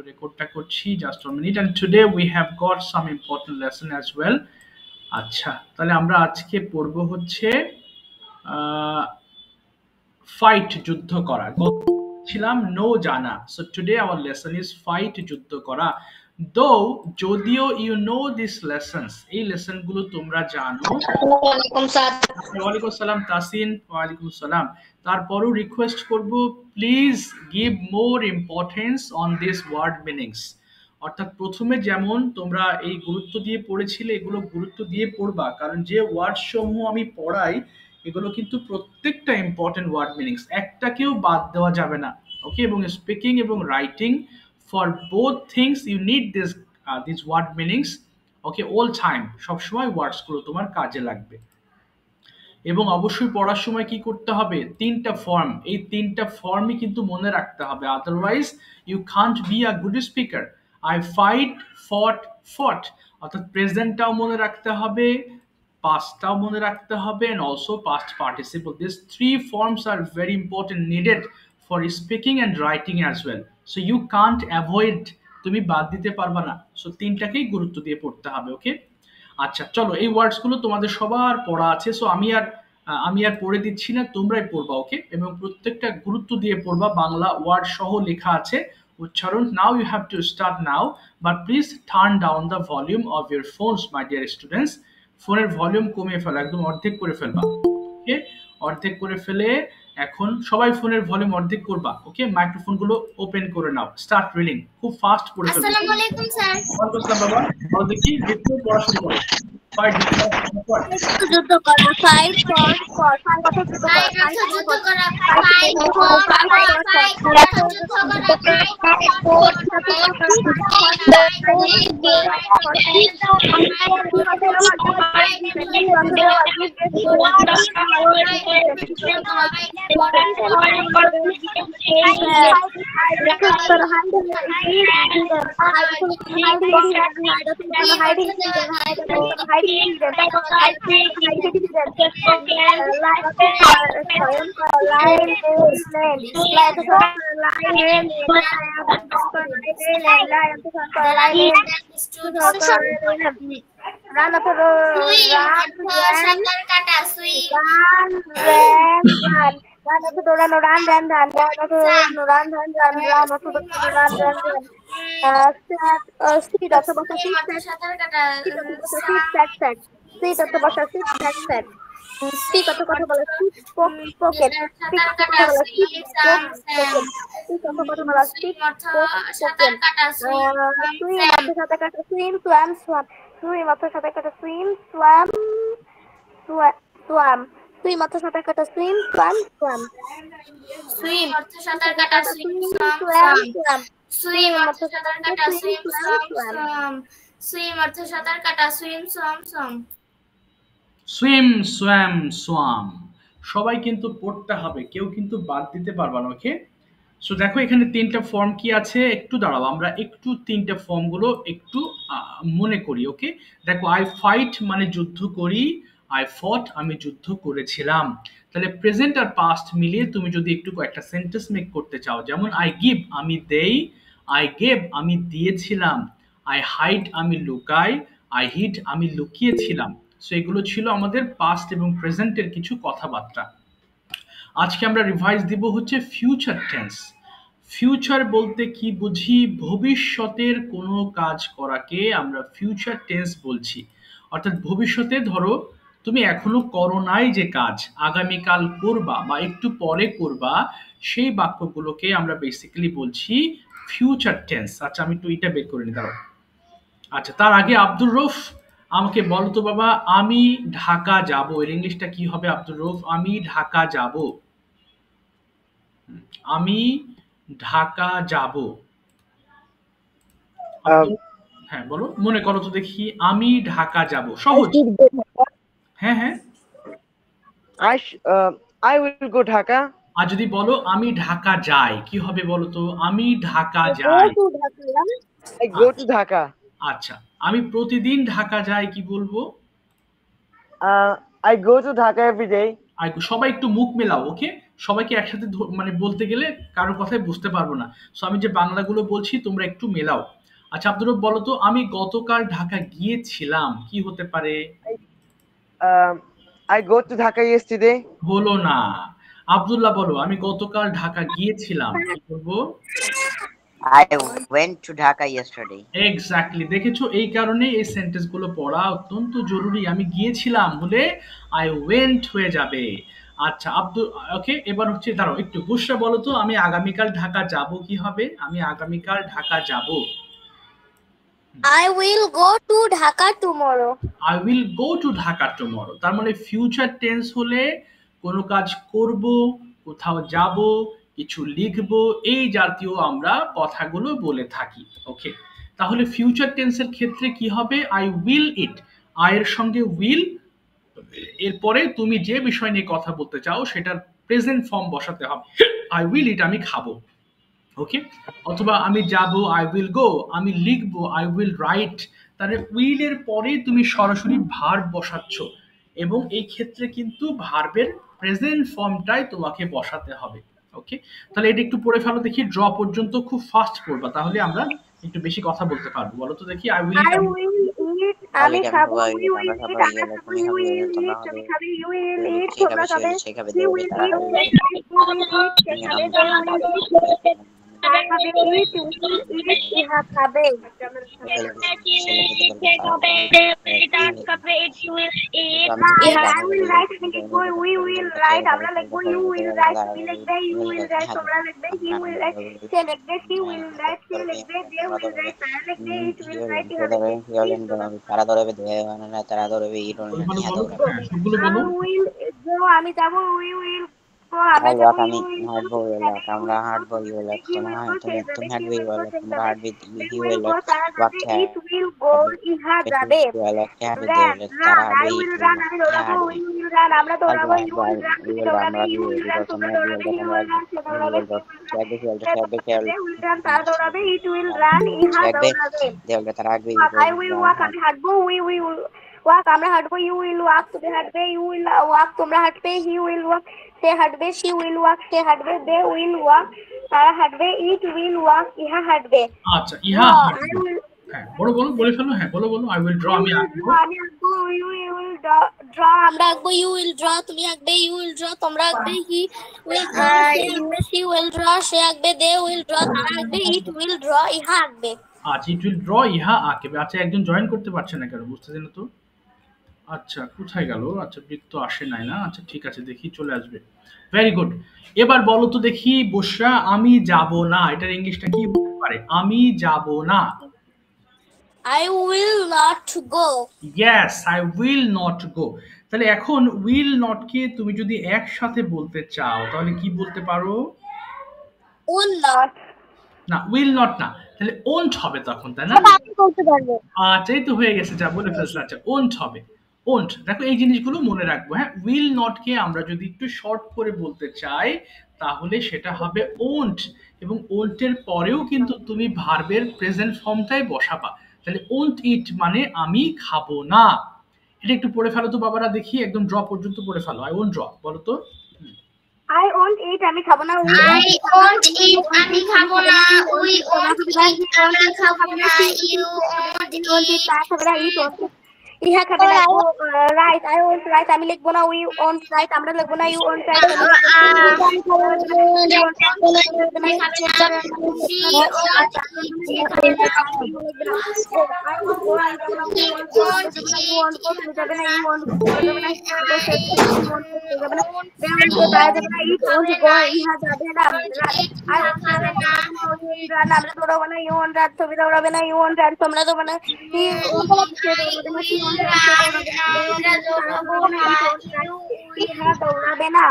রেকর্ডটা করছি, just 1 minute. And today we have got some important lesson as well. আচ্ছা, তাহলে আমরা আজকে পড়ব হচ্ছে ফাইট, যুদ্ধ করা। ছিলাম নো জানা। So today our lesson is fight, যুদ্ধ করা। দো যদিও ইউ নো দিস লেসনস, এই লেসন গুলো তোমরা জানো। ওয়ালাইকুম আসসালাম তাসিন, ওয়ালাইকুম আসসালাম। তারপরও রিকোয়েস্ট করব, please give more importance on this word meanings. অর্থাৎ প্রথমে যেমন তোমরা এই গুরুত্ব দিয়ে পড়েছিলে, এগুলো গুরুত্ব দিয়ে পড়বা, কারণ যে ওয়ার্ড সমূহ আমি পড়াই এগুলো কিন্তু প্রত্যেকটা ইম্পর্টেন্ট ওয়ার্ড মিনিংস, একটাকেও বাদ দেওয়া যাবে না। ওকে, এবং স্পিকিং এবং writing for both things you need this word meanings. Okay, all time, সবসময় ওয়ার্ডস গুলো তোমার কাজে লাগবে। এবং অবশ্যই পড়ার সময় কি করতে হবে, তিনটা ফর্ম, এই তিনটা ফর্মই কিন্তু মনে রাখতে হবে, otherwise you can't be a good speaker. I fight, fought, fought, অর্থাৎ প্রেজেন্টটাও মনে রাখতে হবে, পাস্টটাও মনে রাখতে হবে, and also past participle. These three forms are very important, needed for speaking and writing as well. So you can't avoid, তুমি বাদ দিতে পারবা না। সো তিনটাকেই গুরুত্ব দিয়ে পড়তে হবে। ওকে, আচ্ছা চলো, এই ওয়ার্ডস গুলো তোমাদের সবার পড়া আছে, সো আমি আর পড়ে দিচ্ছি না, তোমরাই পড়বা। ওকে, এবং প্রত্যেকটা গুরুত্ব দিয়ে পড়বা, বাংলা ওয়ার্ড সহ লেখা আছে, উচ্চারণ। Now you have to start now, but please turn down the volume of your phones my dear students. ফোনের ভলিউম কমিয়ে ফেলা, একদম অর্ধেক করে ফেলবা। ওকে, অর্ধেক করে ফেলে এখন সবাই ফোনের ভলিউম অর্ধেক করবা। ওকে, মাইক্রোফোন গুলো ওপেন করে নাও, স্টার্ট রিডিং, খুব ফাস্ট পড়ে ফেলবা। আসসালামু আলাইকুম স্যার। ওয়ালাইকুম আসসালাম বাবা, বল দেখি দেখো পড়া শুরু করো। ফাইট, যুদ্ধ করা, ফাইট ফর ফর, যুদ্ধ করা, ফাইট যুদ্ধ করা, ফাইট ফর ফাইট, ফাইট যুদ্ধ করা, fight for Run up the road, সাঁতার কাটা, swim, run up the door, run, run up the door, run, up the door, run. Speed of the bus, সাঁতার কাটা, set, speed of the bus, set. Speak of the কথা বলা, speak, pocket, speak of the কথা বলা, speak, speak of the কথা বলা, speak, সাঁতার কাটা, swim, সাঁতার কাটা, swim, swam, swam, swim, সাঁতার কাটা, swim, swam, swam, swim, সাঁতার কাটা, swim, swam, swam, swim, সাঁতার কাটা, swim, swam, swam, swim, সাঁতার কাটা, swim, swam, swam, swim, সাঁতার কাটা, swim, swam, swam. Swim, swamp, swamp, সবাই কিন্তু পড়তে হবে, কেউ কিন্তু বাদ দিতে পারবা না। ওকে, সো দেখো এখানে তিনটা ফর্ম কি আছে, একটু দাঁড়াও, আমরা একটু তিনটা ফর্ম গুলো একটু মনে করি। ওকে, দেখো, আই ফাইট মানে যুদ্ধ করি, আই ফট আমি যুদ্ধ করেছিলাম। তাহলে প্রেজেন্ট আর পাস্ট মিলিয়ে তুমি যদি একটু একটা সেন্টেন্স মেক করতে চাও, যেমন আই গিভ আমি দেই, আই গেভ আমি দিয়েছিলাম, আই হাইড আমি লুকাই, আই হিড আমি লুকিয়েছিলাম। সো এগুলো ছিল আমাদের পাস্ট এবং প্রেজেন্টের কিছু কথাবার্তা। আজকে আমরা রিভাইজ দিব হচ্ছে ফিউচার টেন্স। ফিউচার বলতে কি বুঝি, ভবিষ্যতের কোনো কাজ করাকে আমরা ফিউচার টেন্স বলছি। অর্থাৎ ভবিষ্যতে ধরো তুমি এখনো করো নাই যে কাজ, আগামীকাল করবা বা একটু পরে করবা, সেই বাক্যগুলোকে আমরা বেসিক্যালি বলছি ফিউচার টেন্স। আচ্ছা, আমি একটু এটা বের করে নিতে পারবো। আচ্ছা, তার আগে আব্দুর রউফ আমাকে বলো তো বাবা, আমি ঢাকা যাব, এর ইংলিশটা কি হবে আব্দুর রউফ? আমি ঢাকা যাব, আমি ঢাকা যাব। হ্যাঁ বলো, মনে করো তো দেখি, আমি ঢাকা যাব, সহজ। হ্যাঁ হ্যাঁ, I will go Dhaka. আর যদি বলো আমি ঢাকা যাই, কি হবে বলো তো? আমি ঢাকা যাই, I go to Dhaka. আচ্ছা, আমি প্রতিদিন ঢাকা যাই, কি বলবো? I go to Dhaka every day. সবাই একটু মুখ মেলাও। ওকে, সবাইকে একসাথে মানে বলতে গেলে কারোর কথাই বুঝতে পারবো না। সো আমি যে বাংলাগুলো বলছি তোমরা একটু মেলাও। আচ্ছা আব্দুর রব বলো তো, আমি গতকাল ঢাকা গিয়েছিলাম কি হতে পারে? I go to Dhaka yesterday. হলো না। আব্দুল্লাহ বলো, আমি গতকাল ঢাকা গিয়েছিলাম কি বলবো? I went to Dhaka yesterday. Exactly, দেখেছো? এই কারণে এই সেন্টেন্স গুলো পড়া অত্যন্ত জরুরি। আমি গিয়েছিলাম বলে আই ওয়েন্ট হয়ে যাবে। আচ্ছা আব্দুল, ওকে, এবার হচ্ছে দাঁড়াও একটু, বুশরা বলো তো, আমি আগামীকাল ঢাকা যাব কি হবে? আমি আগামীকাল ঢাকা যাব। I will go to Dhaka tomorrow. I will go to Dhaka tomorrow. তার মানে ফিউচার টেন্স হলে কোনো কাজ করব, কোথাও যাব, কিছু লিখব, এই জাতীয় আমরা কথাগুলো বলে থাকি। ওকে, তাহলে ফিউচার টেন্সের ক্ষেত্রে কি হবে? আই উইল ইট, আয়ের সঙ্গে উইল, এরপরে তুমি যে বিষয় নিয়ে কথা বলতে চাও সেটার প্রেজেন্ট ফর্ম বসাতে হবে। আই উইল ইট, আমি খাবো। ওকে, অথবা আমি যাব, আই উইল গো, আমি লিখবো, আই উইল রাইট। তাহলে উইল এর পরে তুমি সরাসরি ভার্ব বসাচ্ছ, এবং এই ক্ষেত্রে কিন্তু ভার্বের প্রেজেন্ট ফর্মটাই তোমাকে বসাতে হবে। ওকে, তাহলে এটা একটু পড়ে ফেলো দেখি, ড্র পর্যন্ত খুব ফাস্ট পড়বা, তাহলে আমরা একটু বেশি কথা বলতে পারবো। বলো তো দেখি, I will I will eat, আমি খাবো, we will eat, আমরা খাবো, তুমি you খাবে, will তোমরা eat, খাবে, তুমি খাবে, you will তুমি eat, সে তোমরা খাবে, খাবে, সে খাবে, he দেবে, will তারা eat, খাবে, সে খাবে, you will eat, সে খাবে, they will eat, তারা খাবে, eat, will eat, ইহা খাবে। I will write, আমি লিখবো, we will write, আমরা লিখবো, you will write, তুমি লিখবে, you will write, তোমরা লিখবে, he will write, সে লিখবে, she will write, সে লিখবে, they will write, তারা লিখবে, it will write, ইহা লিখবে, it will তারা ধরবে, তারা ধরবে, ইট বলো ইহা বলো, দৌড়াবে। হ্যাঁ সবগুলো I বলো। will go, আমি যাবো, we will go, আমরা আই যাবো, ওয়াক, you আমি will go, হাঁটবো, সে ইউ যাবে, ওয়াক, you আমরা will go, হাঁটবো, ইউ তুমি যাবে, ওয়াক, he তোমার will go, সে তুমি যাবে, she হাঁটবে, ইউ will go, ওয়াক, সে তোমরা যাবে, হাঁটবে, they he will will go, তারা ওয়াক, যাবে, it will go, ইহা যাবে। তারা Run, I হাঁটবে, ইট will উইল run, আমি ইহা দৌড়াবো, হাঁটবে। we will run, আমরা আর দৌড়াবো, you আমরা will run, তুমি উইল দৌড়াবে, আমরা you will run, তোমরা তোমরা দৌড়াবে, he will run, সে দৌড়াবে, উইল she will run, সে সে দৌড়াবে, they will run, তারা দৌড়াবে, it will run, ইহা থাকবে, দৌড়াবে। দেওয়ালে তারা আঁকবে, Walk, I will walk, আমি হাঁটবো, we will walk, আমরা হাঁটবো, you will walk, তুমি হাঁটবে, you will walk, তোমরা হাঁটবে, he will walk, সে হাঁটবে, she will walk, সে হাঁটবে, they will walk, তারা হাঁটবে, it will walk, ইহা হাঁটবে। আচ্ছা, ইহা Draw, I হাঁটবে। will, হ্যাঁ বলো বলো, বলে ফেলো, হ্যাঁ বলো বলো, আই উইল ড্র, we আমি will আঁকবো। draw, আমি আঁকবো, you will draw, আমরা আঁকবো, you will draw, তুমি আঁকবে, you will draw, তোমরা আঁকবে, he will draw, সে আঁকবে, she will draw, সে আঁকবে, they will draw, তারা আঁকবে, it will draw, ইহা আঁকবে। আচ্ছা, ইট উইল ড্র, ইহা আঁকবে। আচ্ছা, একজন জয়েন করতে পারছে না কেন, বুঝতেছি না তো। আচ্ছা, কোথায় গেল? আচ্ছা, বৃত্ত আসে নাই না। আচ্ছা ঠিক আছে, দেখি চলে আসবে। Very good. এবার বলো তো দেখি বসরা, আমি যাব না, এটার ইংলিশটা কি হতে পারে? আমি যাব না। I will not go. Yes, I will not go. তাহলে এখন উইল নট কে তুমি যদি একসাথে বলতে চাও তাহলে কি বলতে পারো? Will not. না, উইল নট না, তাহলে ওন্ট হবে তখন, তাই না? আমি বলতে পারবো। আচ্ছা, এই তো হয়ে গেছে, যা বলে ফেলছে। আচ্ছা, ওন্ট হবে, ওন্ট। দেখো এই জিনিসগুলো মনে রাখবো। হ্যাঁ, উইল নট কে আমরা যদি একটু শর্ট করে বলতে চাই তাহলে সেটা হবে ওন্ট, এবং ওন্টের পরেও কিন্তু তুমি ভার্বের প্রেজেন্ট ফর্মটাই বসাবা। তাহলে ওন্ট ইট মানে আমি খাবো না। এটা একটু পড়ে ফেলো তো বাবারা দেখি, একদম ড্র পর্যন্ত পড়ে ফেলো। আই ওন্ট ড্র, বলো তো। I won't eat, আমি খাবো না। I won't eat, আমি খাবো না। We won't eat, আমরা খাবো না। You won't eat, তারা খাবে না, eat won't eat, ইহা খাবে না। রাইট, I won't write, আমি লিখবো না। We won't write, আমরা লিখবো না। You won't write, we won't তোমরা তো মানে ইহা দৌড়াবে না।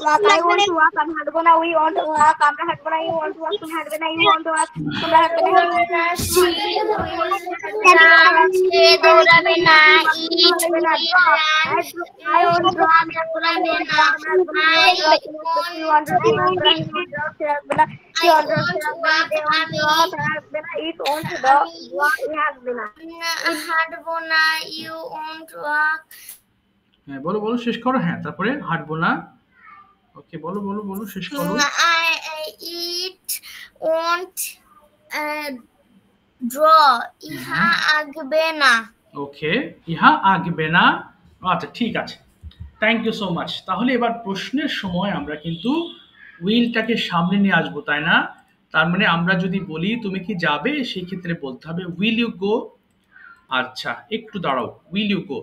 Walk, I want to walk, আমি হাঁটবো না। We want to walk, আমরা হাঁটবো না। You want to walk, তুমি হাঁটবে না। You want to walk, তোমরা হাঁটবে না। দৌড়াবে না। I want to draw, আমি আঁকবো না। You want to draw, আমরা হাঁটবে না। You want to draw, they want to draw, তারা হাঁটবে না। It want to draw, ইহা হাঁটবে না। হাঁটবো না। You won't walk. হ্যাঁ বলো বলো, শেষ করো। হ্যাঁ, তারপরে হাঁটবো না। ওকে, বলো বলো বলো, শেষ করো। it won't draw. ইহা আগবে না। ওকে, ইহা আগবে না। আচ্ছা ঠিক আছে, থ্যাংক ইউ সো মাচ। তাহলে এবার প্রশ্নের সময় আমরা কিন্তু উইলটাকে সামনে নিয়ে আসবো, তাই না? তার মানে আমরা যদি বলি তুমি কি যাবে, সেই ক্ষেত্রে বলতে হবে উইল ইউ গো। আচ্ছা একটু দাঁড়াও, উইল ইউ গো।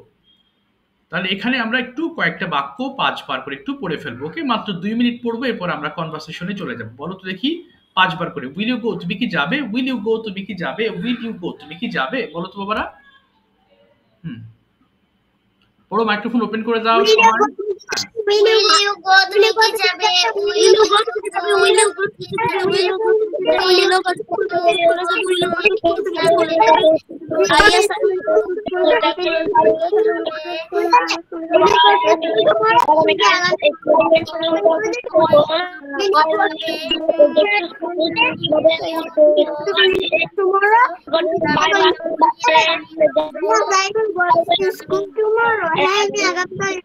তাহলে এখানে আমরা একটু কয়েকটা বাক্য 5 বার করে একটু পড়ে ফেলবো। ওকে, মাত্র 2 মিনিট পড়বো, এরপর আমরা কনভারসেশনে চলে যাবো। বলো তো দেখি 5 বার করে, উইল ইউ গো তুমি কি যাবে, উইল ইউ গো তুমি কি যাবে, উইল ইউ গো তুমি কি যাবে, বলো তো বাবারা। পড়ো, মাইক্রোফোন ওপেন করে দাও সবাই। Will you go? তুমি কি যাবে? Will you go? তুমি কি যাবে? Will you go? Will you go? Will you go?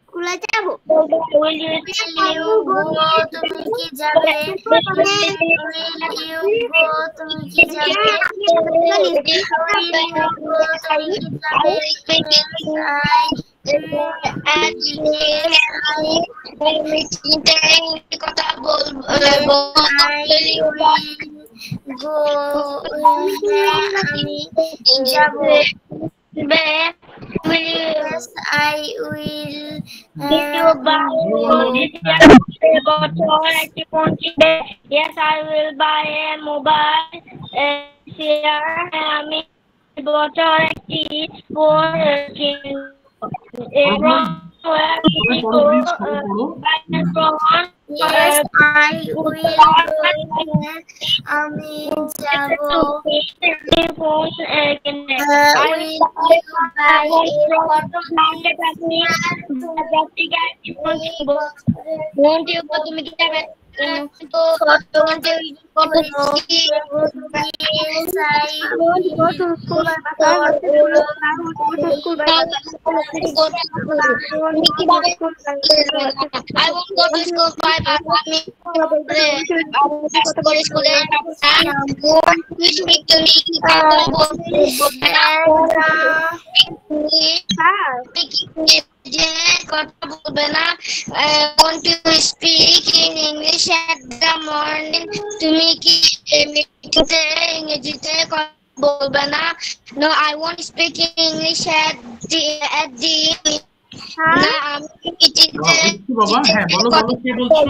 স্কুলে যাব। Will you go? তুমি কি যাবে? Will you go? তুমি কি যাবে? Will you go? তুমি কি যাবে? কথা বলবো। আমি যাব। Yes, I will. Yes, I will buy a mobile share. আমি বছর একটি ফোন এবং Yes, I will. আমি যাব। ফোন কিনে তুমি কি যাবে? কথা বলবে না। want to speak in English at the morning. তুমি কি ইংরেজিতে কথা বলবে না? No, I won't speak in English at the না আমি বাবা। হ্যাঁ বলো বলো, কে বলছো,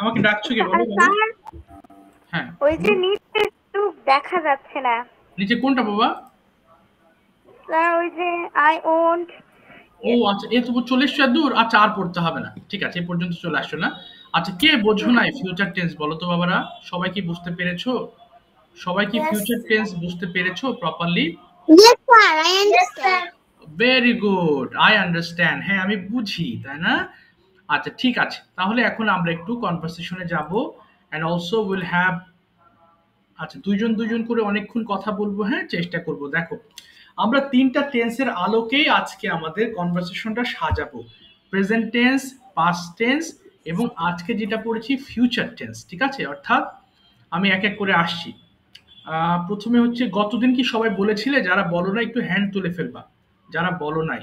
আমাকে ডাকছো কে, বলো বলো। হ্যাঁ ওই যে নিচে একটু দেখা যাচ্ছে না। নিচে কোনটা বাবা? স্যার ওই যে আই ওন্ট। ও আচ্ছা, এ তো চলে এসছো দূর। আচ্ছা আর পড়তে হবে না, ঠিক আছে, এই পর্যন্ত চলে আসছো না। আচ্ছা কে বোঝো নাই ফিউচার টেন্স, বলো তো বাবারা। সবাই কি বুঝতে পেরেছো? সবাই কি ফিউচার টেন্স বুঝতে পেরেছো properly? Yes sir, I understand. Very good, I understand. হ্যাঁ আমি বুঝি, তাই না? আচ্ছা ঠিক আছে, তাহলে এখন আমরা একটু কনভারসেশনে যাব এন্ড অলসো উইল হ্যাভ, আচ্ছা দুইজন দুইজন করে অনেকক্ষণ কথা বলবো। হ্যাঁ চেষ্টা করব। দেখো আমরা 3টা টেন্সের আলোকেই আজকে আমাদের কনভারসেশনটা সাজাবো, প্রেজেন্ট টেন্স, পাস্ট টেন্স এবং আজকে যেটা পড়েছি ফিউচার টেন্স। ঠিক আছে, অর্থাৎ আমি এক এক করে আসছি। প্রথমে হচ্ছে, গতদিন কি সবাই বলেছিলে? যারা বলো না একটু হ্যান্ড তুলে ফেলবা, যারা বলো নাই।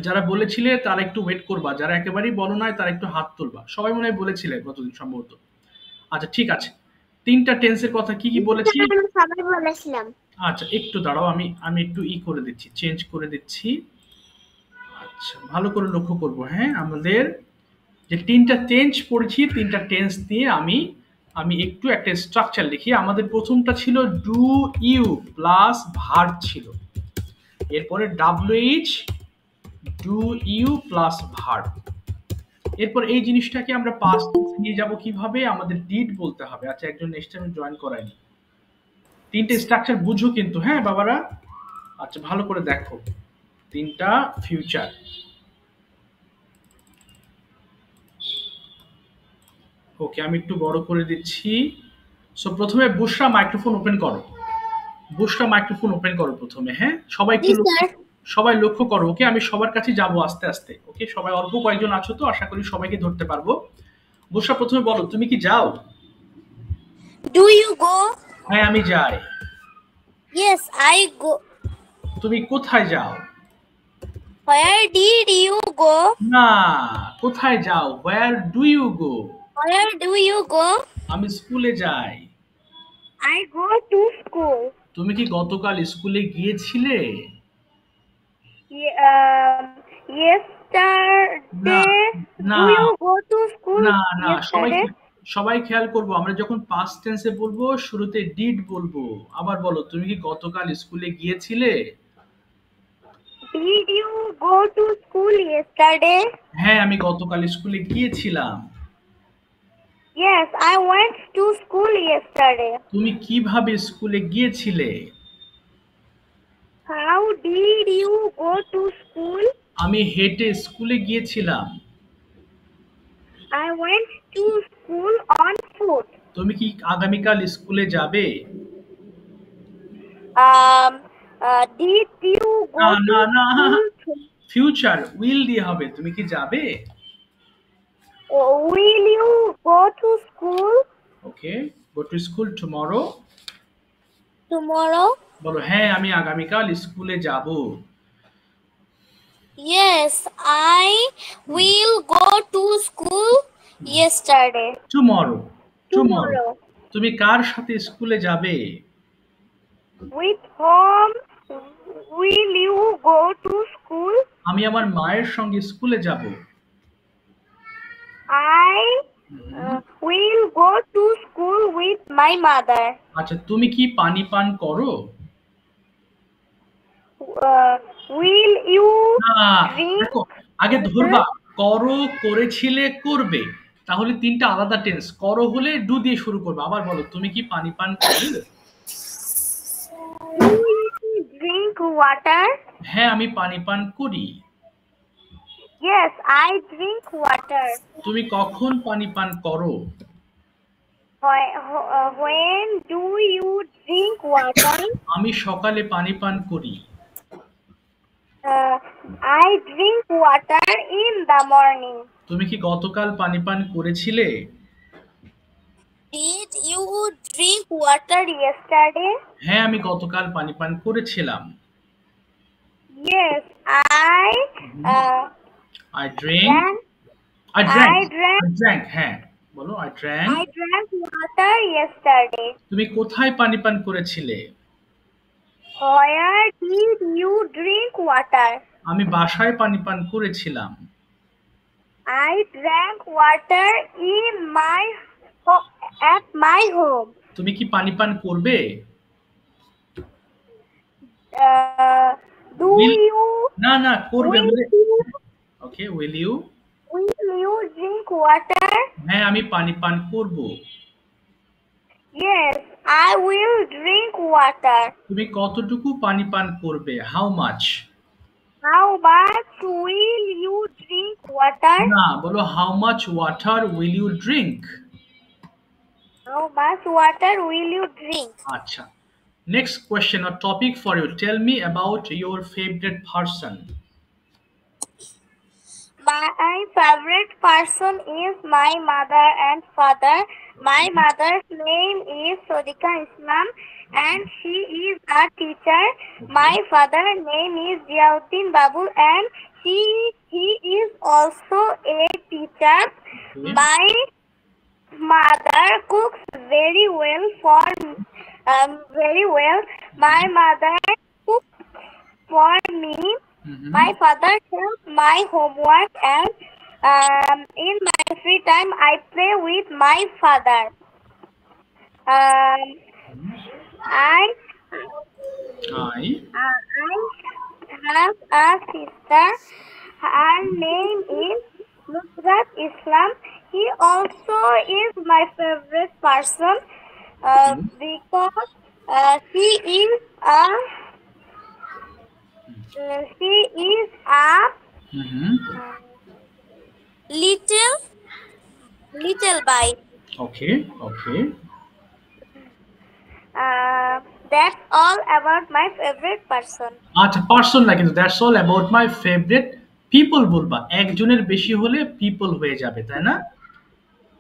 যারা বলেছিলে তারা একটু ওয়েট করবা, যারা একেবারেই বলো নাই তারা একটু হাত তুলবা। সবাই মনে হয় বলেছিলে গতদিন সম্ভবত। আচ্ছা ঠিক আছে, 3টা টেন্সের কথা কি কি বলেছি? সবাই বলেছিলাম। আচ্ছা একটু দাঁড়াও, আমি একটু করে দিচ্ছি, চেঞ্জ করে দিচ্ছি। আচ্ছা ভালো করে লক্ষ্য করবো। হ্যাঁ আমাদের যে 3টা টেন্স পড়েছি, 3টা টেন্স দিয়ে আমি একটু একটা স্ট্রাকচার লিখি। আমাদের প্রথমটা ছিল ডু ইউ প্লাস ভার্ব ছিল, এরপরে WH do you plus verb. এরপর এই জিনিসটাকে আমরা পাস্ট নিয়ে যাব কিভাবে? আমাদের ডিড বলতে হবে। আচ্ছা একজন নেক্সট টাইম জয়েন করায়নি। 3টে স্ট্রাকচার বুঝো কিন্তু, হ্যাঁ বাবারা। আচ্ছা ভালো করে দেখো, 3টা ফিউচার। ওকে আমি একটু বড় করে দিচ্ছি। সো প্রথমে বুশরা মাইক্রোফোন ওপেন করো, বুশরা মাইক্রোফোন ওপেন করো প্রথমে। হ্যাঁ সবাই একটু সবাই লক্ষ্য করো। ওকে আমি সবার কাছে যাব আস্তে আস্তে। ওকে সবাই অল্প কয়েকজন আছো তো, আশা করি সবাইকে ধরতে পারবো। বুশরা প্রথমে বলো তুমি কি যাও? Do you go? হ্যাঁ আমি যাই। Yes, I go. তুমি কোথায় যাও? Where did you go? না, কোথায় যাও? Where do you go? Where do you go? আমি স্কুলে যাই। I go to school. তুমি কি গতকাল স্কুলে গিয়েছিলে? না Yesterday. না Do you go to school না না সবাই yesterday? সবাই খেয়াল করবো, আমরা যখন পাস্ট টেন্সে বলবো শুরুতে ডিড বলবো। আবার বলো তুমি কি গতকাল স্কুলে গিয়েছিলে? Did you go to school yesterday? হ্যাঁ আমি গতকাল স্কুলে গিয়েছিলাম। Yes, I went to school yesterday. তুমি কিভাবে স্কুলে গিয়েছিলে? How did you go to school? আমি হেঁটে স্কুলে গিয়েছিলাম। I went to school on foot. তুমি কি আগামীকাল স্কুলে যাবে? Did you go না to না school? ফিউচার উইল দিয়ে হবে। তুমি কি যাবে? Will you go to school okay, go to school tomorrow. tomorrow? বলো হ্যাঁ আমি আগামীকাল স্কুলে যাব। Yes, I will go to school yesterday. Tomorrow tomorrow. Tomorrow. তুমি কার সাথে স্কুলে যাবে? With whom will you go to school? আমি আমার মায়ের সঙ্গে স্কুলে যাব। I will go to school with my mother. আচ্ছা তুমি কি পানি পান করো? Will you না drink? দেখো, আগে ধরবা করো, করেছিলে, করবে, তাহলে তিনটা আলাদা টেন্স। করো হলে ডু দিয়ে শুরু করবে। আবার বলো তুমি কি পানি পান করো? Do you drink water? হ্যাঁ আমি পানি পান করি। Yes, I drink water. তুমি কখন পানি পান করো? When do you drink water? আমি সকালে পানি পান করি। I drink water in the morning. তুমি কি গতকাল পানি পান করেছিলে? Did you drink water yesterday? হ্যাঁ আমি গতকাল পানি পান করেছিলাম। Yes, I drink. I drank. হ্যাঁ বলো I drank. I drank water yesterday. তুমি কোথায় পানি পান করেছিলে? Where did you drink water? আমি বাসায় পানি পান করেছিলাম। I drank water in at my home. তুমি কি পানি পান করবে? Do Will- you না না করবে will বলে। you okay will you. drink water? হ্যাঁ আমি পানি পান করব। Yes, I will drink water. তুমি কতটুকু পানি পান করবে? How much. How much will you drink water? না বলো how much water will you drink. How much water will you drink? আচ্ছা, next question or topic for you. Tell me about your favourite person. My favorite person is my mother and father. My mother's name is Sodika Islam and she is a teacher. My father's name is Ziauddin Babul and he is also a teacher. Okay. My mother cooks very well very well. My mother cooks for me. My father helps my homework and in my free time I play with my father. I have a sister. Her name is Nusrat Islam. He also is my favorite person because he is a little boy. Okay. That's all about my favorite person. আচ্ছা person না, কিন্তু that's all about my favourite people বলবা। একজনের বেশি হলে people হয়ে যাবে, তাই না?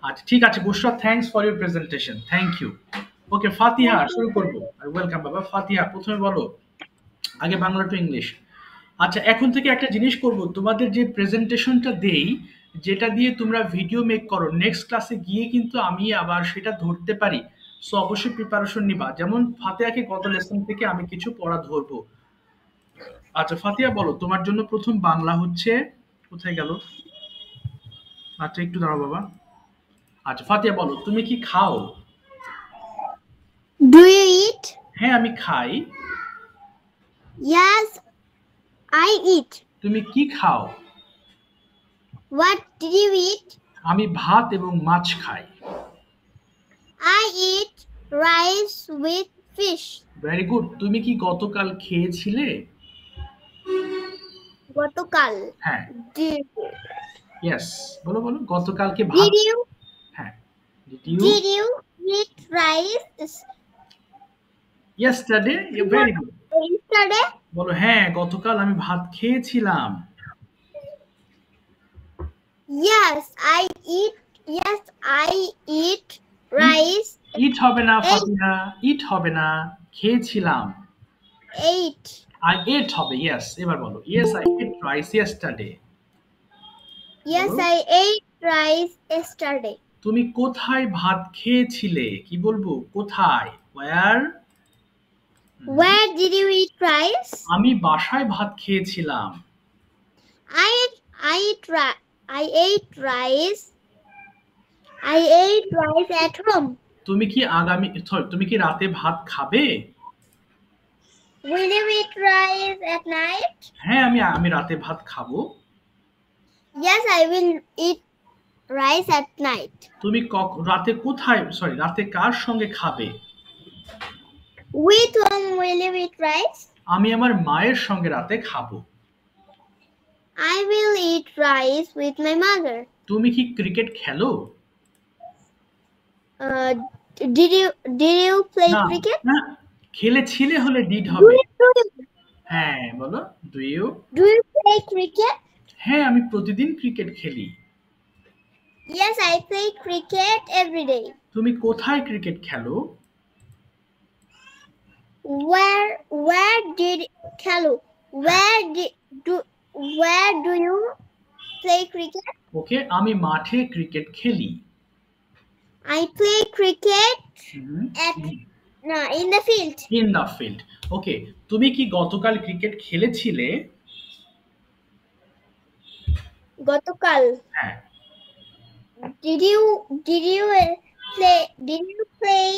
আচ্ছা ঠিক আছে Bushra, thanks for your presentation, thank you. Okay Fatiha শুরু করবো। ওয়েলকাম বাবা। ফাতিহা প্রথমে বলো, আগে বাংলা টু ইংলিশ। আচ্ছা এখন থেকে একটা জিনিস করব, তোমাদের যে প্রেজেন্টেশনটা দেই, যেটা দিয়ে তোমরা ভিডিও মেক করো, নেক্সট ক্লাসে গিয়ে কিন্তু আমি আবার সেটা ধরতে পারি। সো অবশ্যই প্রিপারেশন নিবা। যেমন ফাতিহাকে গত লেসন থেকে আমি কিছু পড়া ধরবো। আচ্ছা ফাতিহা বলো, তোমার জন্য প্রথম বাংলা হচ্ছে, কোথায় গেল? আচ্ছা একটু দাঁড়াও বাবা। আচ্ছা ফাতিহা বলো, তুমি কি খাও? Do you eat? হ্যাঁ আমি খাই। Yes, I eat. তুমি কি খাও? What did you eat? আমি ভাত এবং মাছ খাই। I eat rice with fish. Very good. তুমি কি গতকাল খেয়েছিলে? গতকাল। হ্যাঁ Did, ইয়েস, বলো বলো, গতকালকে ভাত। did you হ্যাঁ did you eat rice yesterday. Very good. yesterday? বলো হ্যাঁ গতকাল আমি ভাত খেয়েছিলাম। Yes, I eat. Yes, I eat rice. ইট হবে না ফাতিহা, ইট হবে না, খেয়েছিলাম। Ate. আই এট হবে। ইয়েস, এবার বলো yes I ate rice yesterday. Yes, I ate rice yesterday. তুমি কোথায় ভাত খেয়েছিলে? কি বলবো? কোথায়? Wire? Where did you eat rice? আমি বাসায় ভাত খেয়েছিলাম। I ate rice. I ate rice at home. তুমি কি তুমি কি রাতে ভাত খাবে? Will you eat rice at night? হ্যাঁ আমি রাতে ভাত খাবো। Yes, I will eat rice at night. তুমি রাতে কোথায়, রাতে কার সঙ্গে খাবে? With whom will you eat rice? আমি আমার মায়ের সঙ্গে রাতে খাবো। I will eat rice with my mother. তুমি কি ক্রিকেট খেলো? Did you play না, cricket? না, খেলেছিলে হলে ডিড Do হবে। you হ্যাঁ বলো, ডু ইউ? play cricket? হ্যাঁ আমি প্রতিদিন ক্রিকেট খেলি। Yes, I play cricket every day. তুমি কোথায় ক্রিকেট খেলো? Where did Kalu? Where do you play cricket? ওকে, আমি মাঠে ক্রিকেট খেলি। I play cricket in the field. In the field. Okay, তুমি কি গতকাল ক্রিকেট খেলেছিলে? গতকাল। হ্যাঁ। Did you play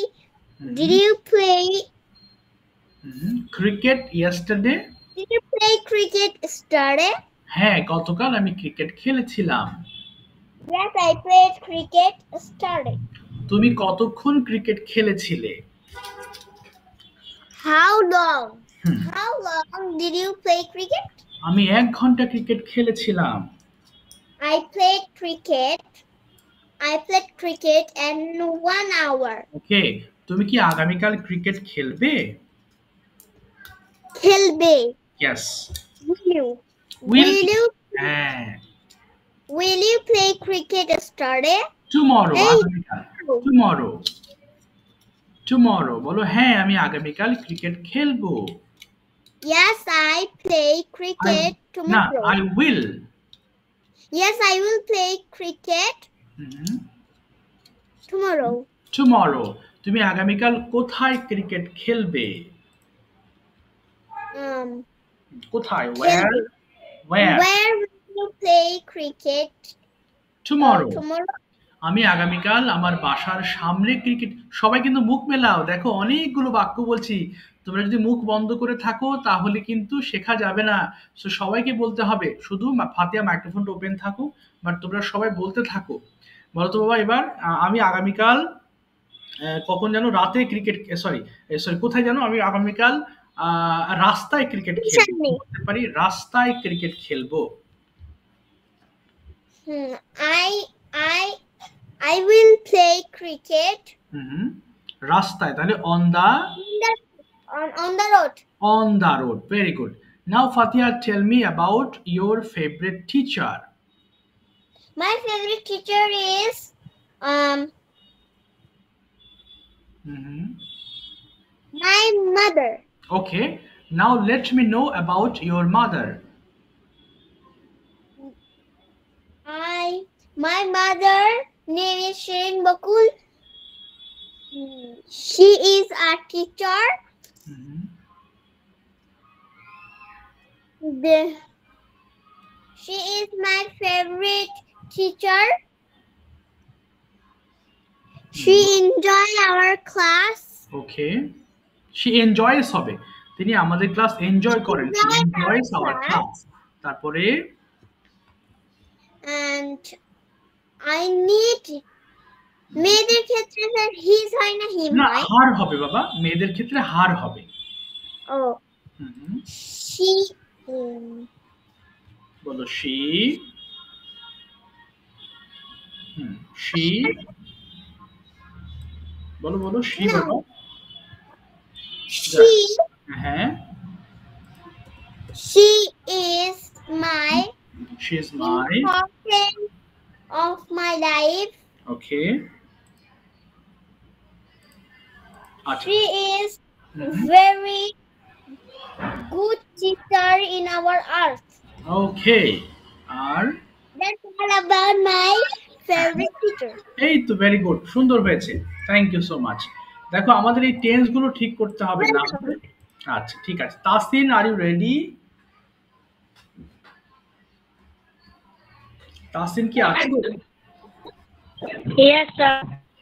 cricket yesterday? Did you play cricket yesterday? হ্যাঁ গতকাল আমি ক্রিকেট খেলেছিলাম। Yes, I played cricket yesterday. তুমি কতক্ষণ cricket খেলেছিলে? How long did you play cricket? আমি 1 ঘন্টা ক্রিকেট খেলেছিলাম। I played cricket in 1 hour. ওকে, তুমি কি আগামীকাল ক্রিকেট খেলবে? খেলবে। Yes. Will you play cricket yesterday? Tomorrow, আগামীকাল। টুমরো বলো হ্যাঁ আমি আগামীকাল ক্রিকেট খেলবো। Yes, I play cricket না, tomorrow. I will. Yes, I will play cricket tomorrow. Tomorrow. তুমি আগামীকাল কোথায় ক্রিকেট খেলবে? কোথায়? Where Where will you play cricket tomorrow? tomorrow? আমি আগামীকাল আমার বাসার সামনে ক্রিকেট। সবাই কিন্তু মুখ মেলাও, দেখো অনেকগুলো বাক্য বলছি। তোমরা যদি মুখ বন্ধ করে থাকো তাহলে কিন্তু শেখা যাবে না। সো সবাইকে বলতে হবে, শুধু ফাতিহা মাইক্রোফোনটা ওপেন থাকুক, বাট তোমরা সবাই বলতে থাকো। বলো তো বাবা এবার, আমি আগামীকাল কখন যেন রাতে ক্রিকেট, কোথায় যেন আমি আগামীকাল রাস্তায় ক্রিকেট খেলবো, বলতে পারি রাস্তায় ক্রিকেট খেলবো। I will play cricket রাস্তায়, তাহলে on the road. On the road. Very good. Now Fatiha, tell me about your favorite teacher. My favorite teacher is My mother. Okay, now let me know about your mother. My mother name is Shirin Bakul. She is a teacher. She is my favorite teacher. She enjoy our class. Okay, she enjoys হবে, তিনি আমাদের class enjoy করেন। She enjoys our class. তারপরে And I need মেয়েদের ক্ষেত্রে sir his হয় না হিম না, হয়? হার হবে বাবা, মেয়েদের ক্ষেত্রে হার হবে। ও she বলো she, she, বলো বলো she No. বাবা। she হ্যাঁ, she is my she is my, important of my life. okay, আচ্ছা, She is very good teacher in our art. okay, R That's all about my favorite teacher. এই তো very good, সুন্দর হয়েছে, thank you so much. দেখো আমাদের এই tense গুলো ঠিক করতে হবে না। আচ্ছা ঠিক আছে, Tasin are you ready? Tasin কি আছে? Yes, sir.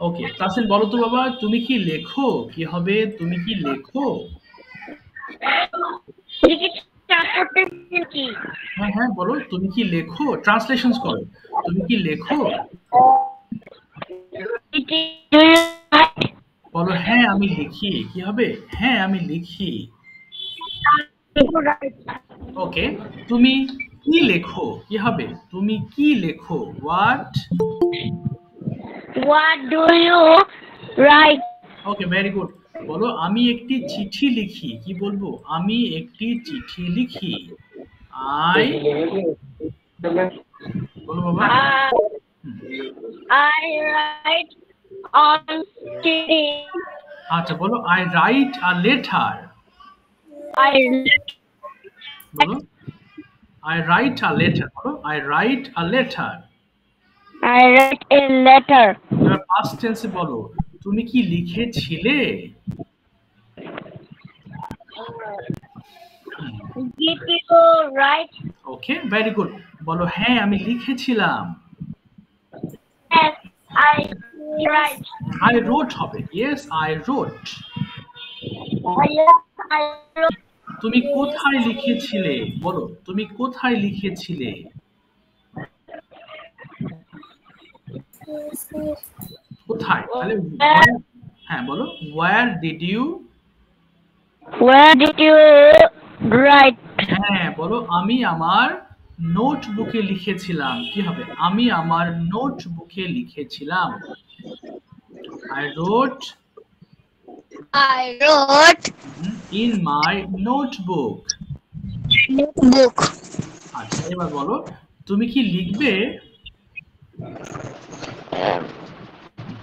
ওকে, তাসিন বলো তো বাবা, তুমি কি লেখো? কি হবে, তুমি কি লেখো? হ্যাঁ হ্যাঁ বলো, তুমি কি লেখো? ট্রান্সলেশনস করো, তুমি কি লেখো? বলো হ্যাঁ আমি লিখি। কি হবে? হ্যাঁ আমি লিখি। ওকে, তুমি কি লেখো? কি হবে? তুমি কি লেখো? What do you write? Okay, very good. বলো আমি একটি চিঠি লিখি। কি বলবো? আমি একটি চিঠি লিখি। আই, বলো বাবা। I write on CD. আচ্ছা বলো আই রাইট আ লেটার। বলো আই রাইট আ লেটার। বলো I write a letter. I write a letter. এবার পাস্ট টেন্সে বলো তুমি কি লিখেছিলে? Did you write? Okay, very good. বলো হ্যাঁ আমি লিখেছিলাম। Yes, I write. I wrote হবে। Yes I wrote. I wrote. তুমি কোথায় লিখেছিলে? বলো তুমি কোথায় লিখেছিলে? কোথায়? তাহলে হ্যাঁ বলো where did you? Where did you write? হ্যাঁ বলো আমি আমার নোটবুকে লিখেছিলাম। কি হবে? আমি আমার নোটবুকে লিখেছিলাম। I wrote in my notebook. Book. আচ্ছা এবার বলো তুমি কি লিখবে?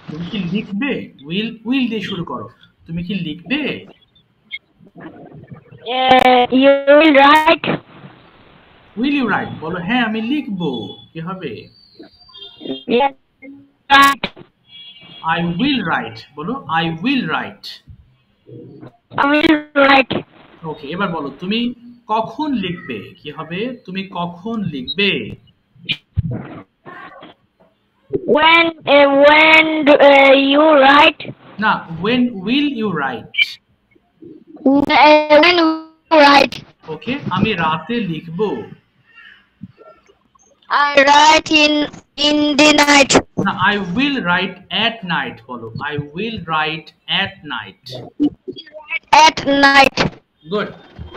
তুমি কি লিখবে? উইল দিয়ে শুরু করো। তুমি কি লিখবে? You will write. Will you write? বলো হ্যাঁ আমি লিখবো। কি হবে? Yes, write. I will write. বলো I will write. I will write. ওকে, এবার বলো তুমি কখন লিখবে? কি হবে? তুমি কখন লিখবে? When you write. না, when will you write? When you write. ওকে, আমি রাতে লিখবো। I write in the night. না, I will write at night বলো। I will write at night. At night. Good.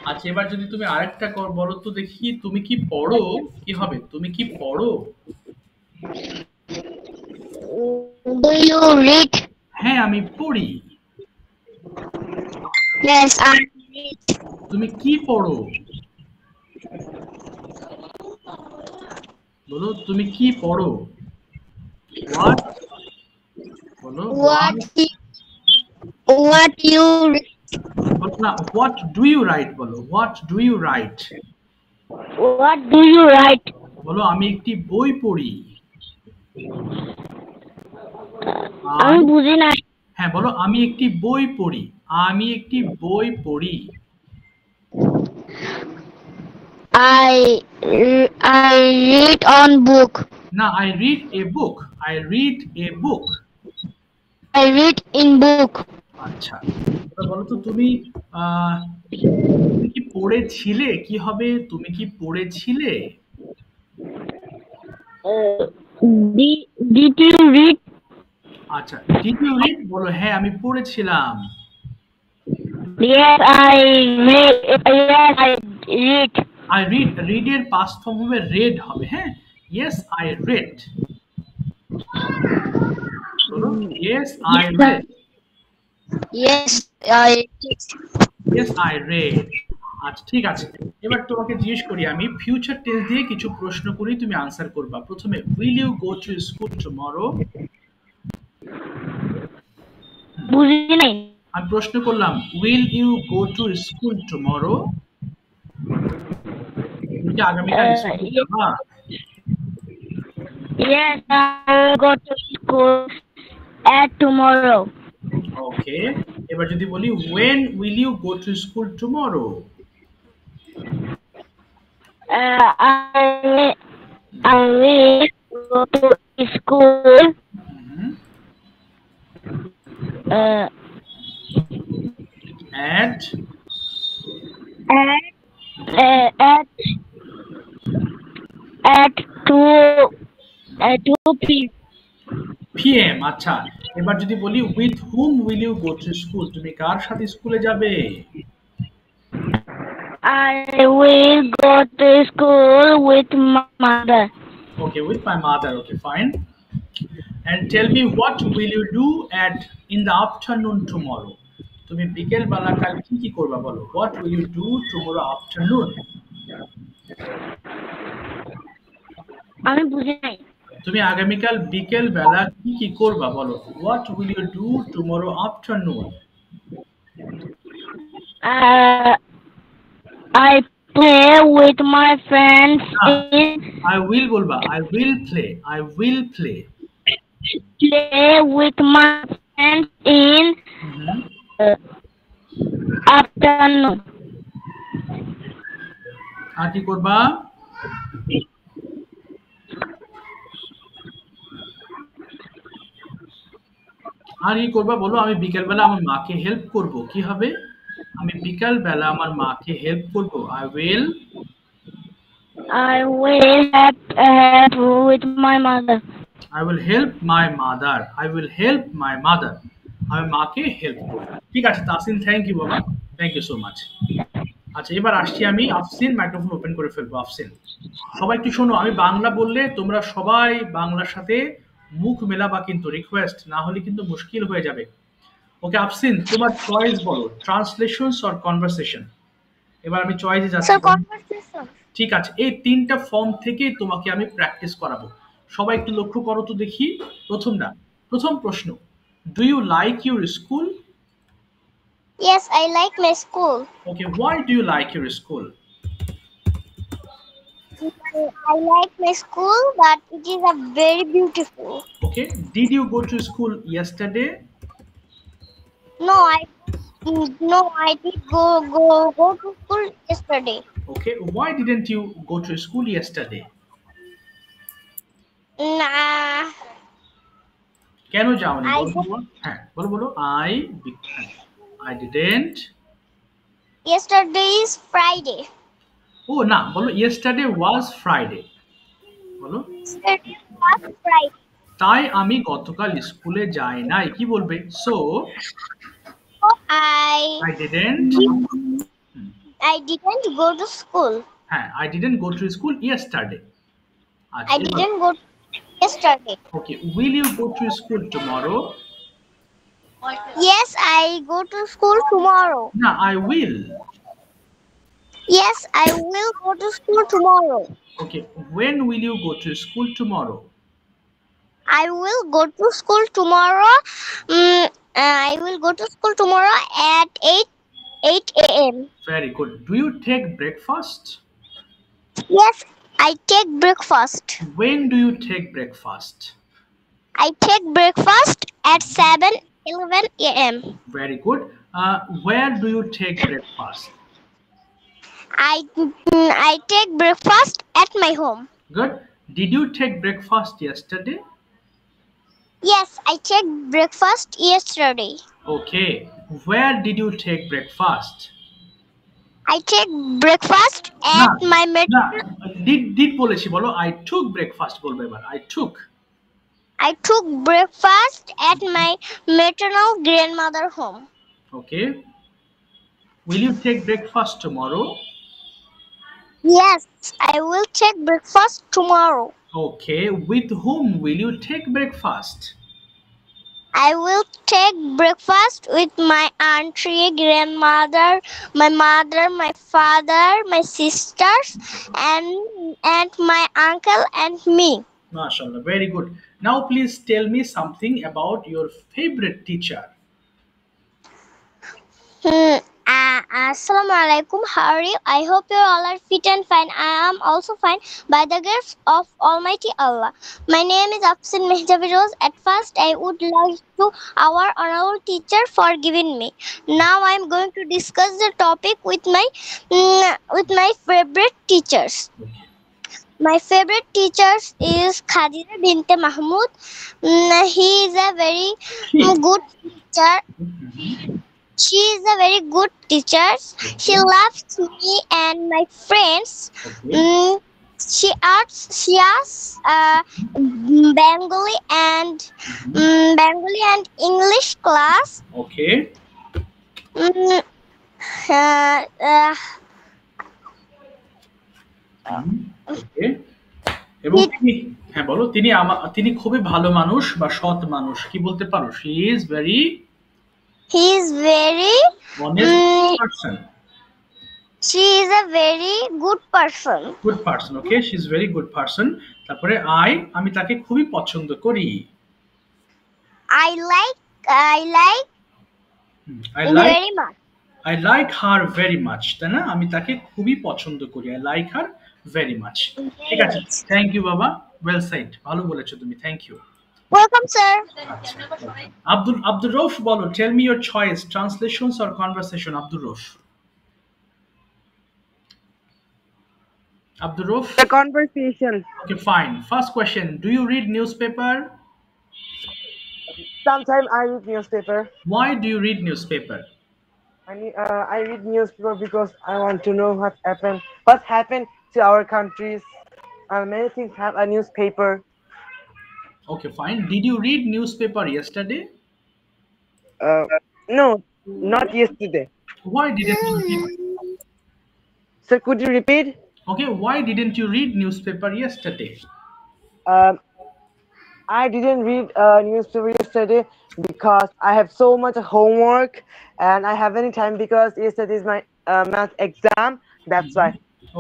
আচ্ছা এবার যদি তুমি আরেকটা বলো তো দেখি, তুমি কি পড়ো? কি হবে? তুমি কি পড়ো? Do you read? হ্যাঁ আমি পড়ি। Yes, I read. তুমি কি পড়ো? বলো তুমি কি পড়ো? What বলো What you বলো না, what do you write বলো, what do you write? what do you write? বলো আমি একটি বই পড়ি। আমি বুঝি না। হ্যাঁ বলো আমি একটি বই পড়ি, আমি একটি বই পড়ি। I read on book. না, I read a book, I read a book. I read in book. আচ্ছা, এবার বলো তো তুমি তুমি কি পড়েছিলে, কি হবে, তুমি কি পড়েছিলে? Did you read? আচ্ছা, did you read বলো হ্যাঁ আমি পড়েছিলাম। Yes, I read. Yes, I read. I read, read এর past form হবে read হবে, হ্যাঁ। Yes, I read. বলো yes, I read. Yes, I read. Yes, I read. আচ্ছা ঠিক আছে, এবার তোমাকে জিজ্ঞেস করি আমি ফিউচার টেন্স দিয়ে কিছু প্রশ্ন করি, তুমি আনসার করবা। প্রথমে will you go to school tomorrow? বুঝি নাই। আমি প্রশ্ন করলাম will you go to school tomorrow? তুমি কি আগামীকাল স্কুলে যাবা? Yes, I will go to school at tomorrow. ওকে, এবার যদি বলি when will you go to school tomorrow? I will go to school at at 2 p.m. আচ্ছা, এবার যদি বলি with whom will you go to school? তুমি কার সাথে স্কুলে যাবে? I will go to school with my mother. Okay, with my mother. Okay, fine. And tell me what will you do in the afternoon tomorrow? তুমি বিকেল বেলা কাল কি কি করবা বলো? What will you do tomorrow afternoon? আমি বুঝি নাই। তুমি আগামীকাল বিকেল বেলা কি কি করবা বলো? What will you do tomorrow afternoon? I play with my friends I will বলবা, I will play, I will play. Play with my friends in afternoon. আর কি করবা? আর কি করবা বলো? আমি বিকেল বেলা আমার মাকে হেল্প করব, কি হবে? আমি বিকেল বেলা আমার মাকে হেল্প করব। I will help with my mother. I will help my mother. I will help my mother. আমি মাকে হেল্প করব। ঠিক আছে তাসিন, থ্যাংক ইউ বাবা, থ্যাংক ইউ সো মাচ। আচ্ছা এবার আসছি আমি, আফসিন মাইক্রোফোন ওপেন করে ফেলবো। আফসিন, সবাই একটু শোনো, আমি বাংলা বললে তোমরা সবাই বাংলার সাথে মুখ মেলাবা, কিন্তু রিকোয়েস্ট, না হলে কিন্তু মুশকিল হয়ে যাবে। ওকে আফসিন, তোমার চয়েস বলো, ট্রান্সলেশনস অর কনভারসেশন। এবার আমি চয়েসে যাচ্ছি। ঠিক আছে, এই তিনটা ফর্ম থেকে তোমাকে আমি প্র্যাকটিস করাবো। সবাই একটু লক্ষ্য করো তো দেখি। প্রথম প্রশ্ন, do you like your school? Yes, I like my school. Okay, why do you like your school? I like my school, but it is a very beautiful. Okay, did you go to school yesterday? No, I did go to school yesterday. Okay, why didn't you go to school yesterday? Nah. কেন যাওনি? হ্যাঁ বলো I didn't. Yesterday is Friday. ও না, বলো yesterday was Friday. বলো Yesterday was Friday. তাই আমি গতকাল স্কুলে যাই নাই, কি বলবে? So I didn't go to school. হ্যাঁ, I didn't go to school yesterday. I didn't go yesterday. Okay, will you go to school tomorrow? Yes, I go to school tomorrow. No, I will. Yes, I will go to school tomorrow. Okay, when will you go to school tomorrow? I will go to school tomorrow. I will go to school tomorrow at 8 a.m. Very good. Do you take breakfast? Yes, I take breakfast. When do you take breakfast? I take breakfast at 7:11 a.m. Very good. Where do you take breakfast? I take breakfast at my home. Good. Did you take breakfast yesterday? Yes, I take breakfast yesterday. Okay. Where did you take breakfast? I take breakfast না at my না did বলেছি বলো I took breakfast বলবে এবার I took. I took breakfast at my maternal grandmother home. Okay. Will you take breakfast tomorrow? Yes, I will take breakfast tomorrow. Okay. With whom will you take breakfast? I will take breakfast with my auntie, grandmother, my mother, my father, my sisters, and my uncle and me. MashaAllah. Very good. Now please tell me something about your favorite teacher. Assalamu alaikum. How are you? I hope you all are fit and fine. I am also fine by the grace of Almighty Allah. My name is Afsin Mehjabi Rose. At first, I would like to our honorable teacher for giving me. Now I am going to discuss the topic with my favorite teachers. My favorite teachers is Khadija Binte Mahmood. He is a very good teacher. She is a very good teacher. She loves me and my friends. She asks Bengali and English class. Okay. Okay. এবং হ্যাঁ বলো তিনি খুবই ভালো মানুষ বা সৎ মানুষ কি বলতে পারো she is very honest person. She is a very good person. Good person. Okay, she is very good person. তারপরে আমি তাকে খুবই পছন্দ করি. I like very much. I like her very much. তাই না? আমি তাকে খুবই পছন্দ করি. I like her very much. ঠিক আছে. Thank you বাবা. Well said. ভালো বলেছো তুমি. Thank you. Welcome, sir. Abdul Rauf bolo, tell me your choice, translations or conversation, Abdul Rauf. Abdul Rauf? The conversation. Okay, fine. First question, do you read newspaper? Sometimes I read newspaper. Why do you read newspaper? I read newspaper because I want to know what happened to our countries. Many things have a newspaper. Okay, fine. Did you read newspaper yesterday? No, not yesterday. Why didn't you read? Sir, could you repeat? Okay, why didn't you read newspaper yesterday? I didn't read newspaper yesterday because I have so much homework and I have any time because yesterday is my math exam. That's why.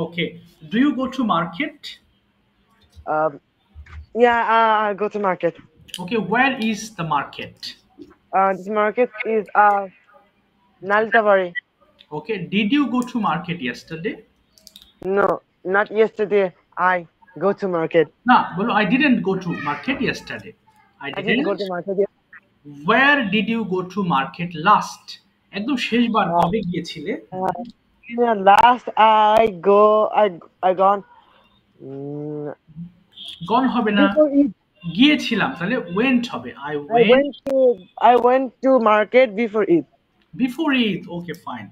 Okay. Do you go to market? Yeah, I go to market. Okay, where is the market? This market is Naltavari. Okay, did you go to market yesterday? No, not yesterday. I go to market. No, well, I didn't go to market yesterday. I didn't go to market yesterday. Where did you go to market last? একদম শেষবার কবে গিয়েছিলে? Last I gone. গন হবে না, গিয়েছিলাম, তাহলে went হবে. I went to market before Eid. Before Eid, okay, fine.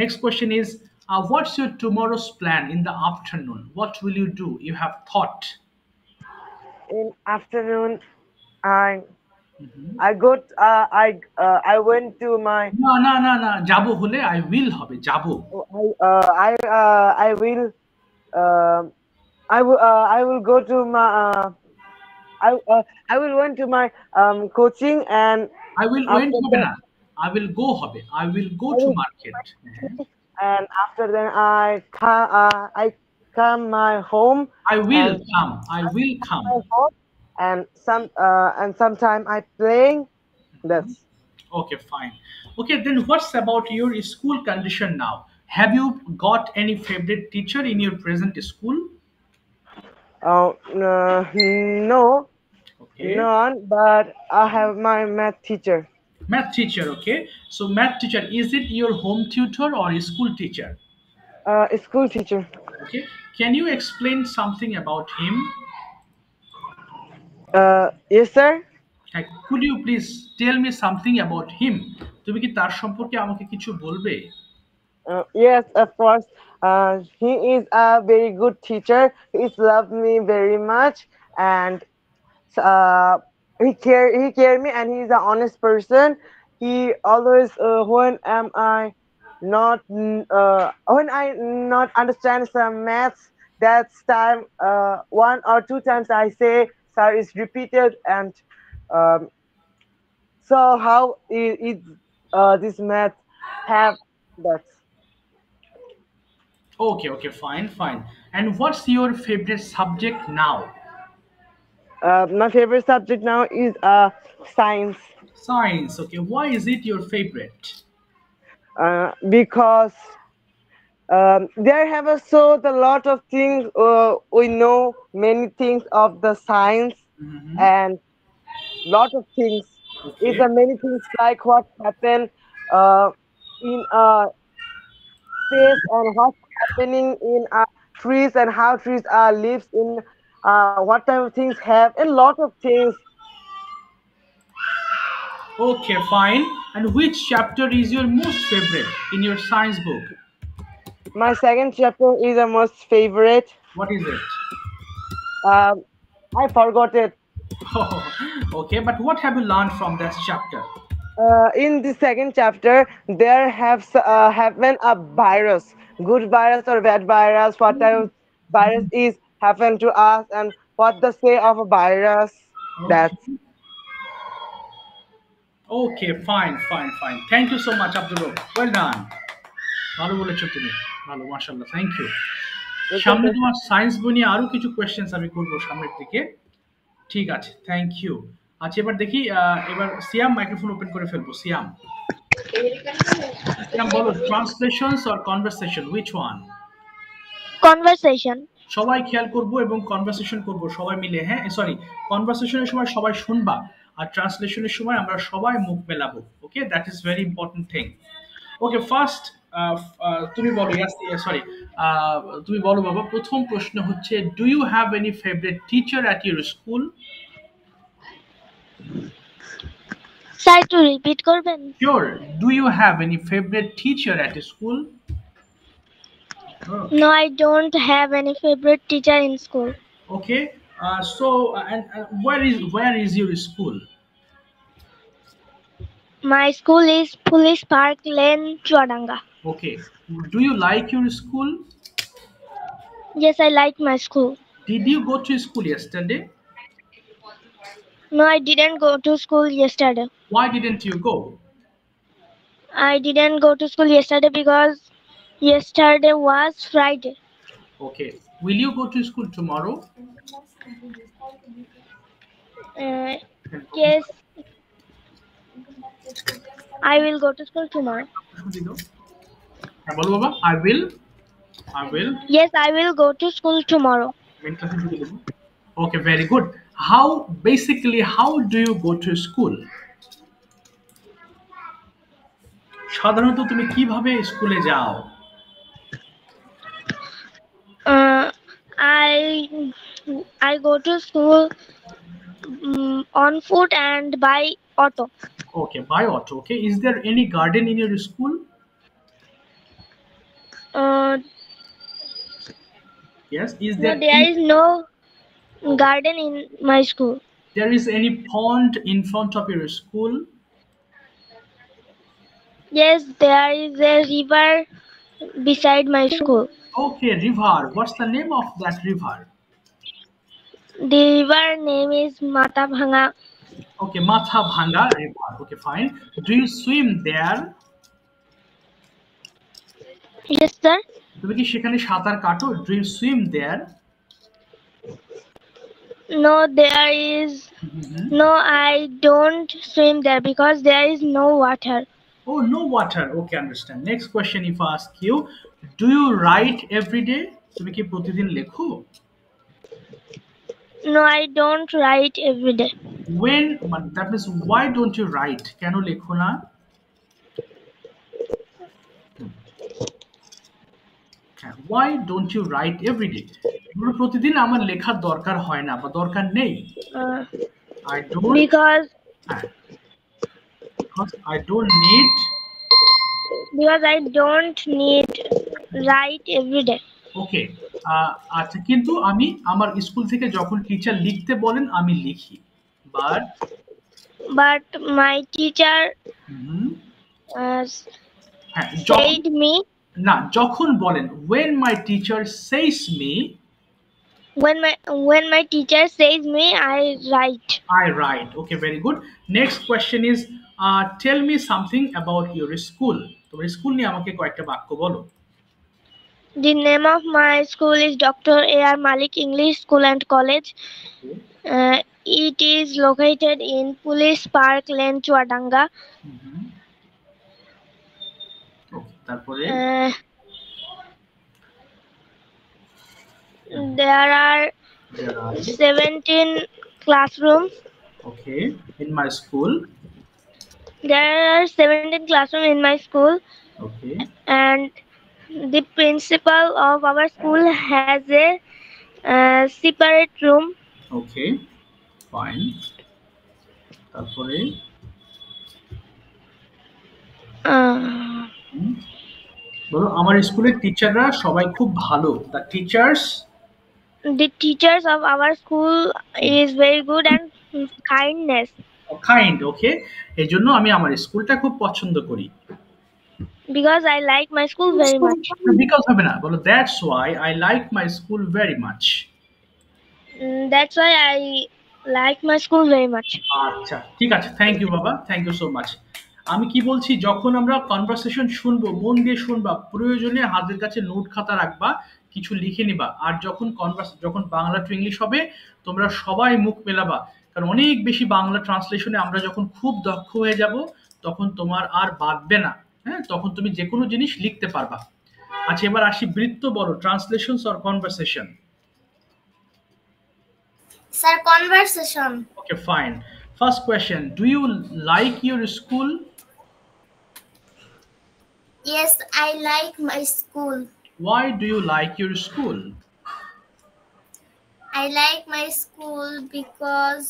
Next question is, what's your tomorrow's plan in the afternoon? What will you do? You have thought. In afternoon, I went to my. না যাবো হলে I will হবে যাবো. I will go to my. I will went to my coaching and. I will went হবে না. I will go হবে. I will go to market. And after then I come my home. I will come. My home, and sometime I playing. That's Okay, fine. Okay, then what's about your school condition now? Have you got any favorite teacher in your present school? no, Okay. none, but I have my math teacher. Math teacher, okay. So math teacher, is it your home tutor or a school teacher? School teacher. Okay. Can you explain something about him? Yes, sir. Could you please tell me something about him? তুমি কি তার সম্পর্কে আমাকে কিছু বলবে? Yes, of course. He is a very good teacher. He's loved me very much, and uh, he care me, and he's an honest person. He always when I not understand some maths, that's time one or two times I say sir is repeated, and um, so how is this math have that. Okay, okay, fine, fine. And what's your favorite subject now? My favorite subject now is science, Science. Okay, why is it your favorite? because there have so the lot of things we know many things of the science, Hmm. and lot of things is Okay. many things like what happened uh, in space, and what's happening in trees, and how trees lives in what type of things have and lot of things. Okay, fine. And which chapter is your most favorite in your science book? My second chapter is the most favorite. What is it? um, I forgot it. Okay, but what have you learned from this chapter? In the second chapter, there happen a virus, good virus or bad virus. What type of virus is happen to us, and what the say of a virus. That's Okay. Okay, fine, fine, fine. Thank you so much, Abdul. Well done. ভালো বলেছো তুমি। ভালো, মাশাআল্লাহ। Thank you. it's সামনে okay. তোমার science বই নিয়ে আরো কিছু কোয়েশ্চেন্স আমি করবো সামনের দিকে। ঠিক আছে, থ্যাংক ইউ। আচ্ছা, এবার দেখি এবার সিয়াম মাইক্রোফোন ওপেন করে ফেলবো। সিয়াম, সিয়াম বলো, translations or conversation, which one? Conversation. সবাই খেয়াল করব এবং কনভারসেশন করব সবাই মিলে, হ্যাঁ সরি, কনভারসেশনের সময় সবাই শুনবা, আর ট্রান্সলেশনের সময় আমরা সবাই মুখ মেলাবো। Okay, that is very important thing. Okay, first তুমি বলো। সরি, তুমি বলো বাবা। প্রথম প্রশ্ন হচ্ছে, do you have any favourite teacher at your school? Sir, to repeat করবেন? Sure. Do you have any favourite teacher at school? No, I don't have any favorite teacher in school. Okay, and where is your school? My school is Police Park Lane, Chuadanga. Okay, do you like your school? Yes, I like my school. Did you go to school yesterday? No, I didn't go to school yesterday. Why didn't you go? I didn't go to school yesterday because yesterday was Friday. Okay, will you go to school tomorrow? Yes, I will go to school tomorrow. বলো বাবা। I will. Yes, I will go to school tomorrow. Okay, very good. How do you go to school? সাধারণত তুমি কিভাবে স্কুলে যাও? I go to school on foot and by auto. Okay, by auto. Okay, is there any garden in your school? Yes, is No, there there is no garden in my school. there is any pond in front of your school? Yes, there is a river beside my school. Okay, river. What's the name of that river? The river name is Matabhanga. Okay, Matha Bhanga river. Okay, fine. Do you swim there? Yes, sir. তুমি কি সেখানে সাঁতার কাটো? Do you swim there? No, there is. No, I don't swim there because there is no water. Oh, no water. Okay, understand. Next question, if I ask you, do you write every day? তুমি কি প্রতিদিন লেখো? No, I don't write every day. When, that means why don't you write? কেন লেখো না? Why don't you write every day? প্রতিদিন আমার লেখার দরকার হয় না বা দরকার নেই। I don't. Because I don't need. Because I don't need write every day. ওকে, আচ্ছা, কিন্তু আমি আমার স্কুল থেকে যখন টিচার লিখতে বলেন আমি লিখি, but my teacher said me. না, যখন বলেন when my teacher says me. When my teacher says me, I write. Okay, very good. Next question is, tell me something about your school. তোমার স্কুল নিয়ে আমাকে কয়েকটা বাক্য বলো। The name of my school is Dr. A.R. Malik English School and College. It is located in Police Park Lane, Chuadanga. তারপরে there are 17 classrooms. Okay, in my school. There are 17 classrooms in my school. Okay. And the principal of our school has a separate room. Okay, fine. তারপরে বলো, আমার স্কুলের টিচাররা সবাই খুব ভালো। The teachers of our school is very good and kind. Okay, এজন্য আমি আমার স্কুলটা খুব পছন্দ করি। Because I like my school very much. Because হবে না, বলো that's why I like my school very much. That's why I like my school very much. আচ্ছা, ঠিক আছে, থ্যাংক ইউ বাবা, থ্যাংক ইউ সো মাচ। আমি কি বলছি, যখন আমরা কনভারসেশন শুনবো মন দিয়ে শুনবা, প্রয়োজনে হাতের কাছে নোট খাতা রাখবা, কিছু লিখে নিবা। আর যখন বাংলা টু ইংলিশ হবে তোমরা সবাই মুখ মেলাবা, কারণ অনেক বেশি বাংলা ট্রান্সলেশনে আমরা যখন খুব দক্ষ হয়ে যাব তখন তোমার আর বাদবে না। হ্যাঁ, তখন তুমি যে কোনো জিনিস লিখতে পারবা। আচ্ছা, এবার আসি, বৃত্ত বলো, translations or conversation? Sir, conversation. Okay, fine. First question, do you like your school? Yes, I like my school. Why do you like your school? I like my school because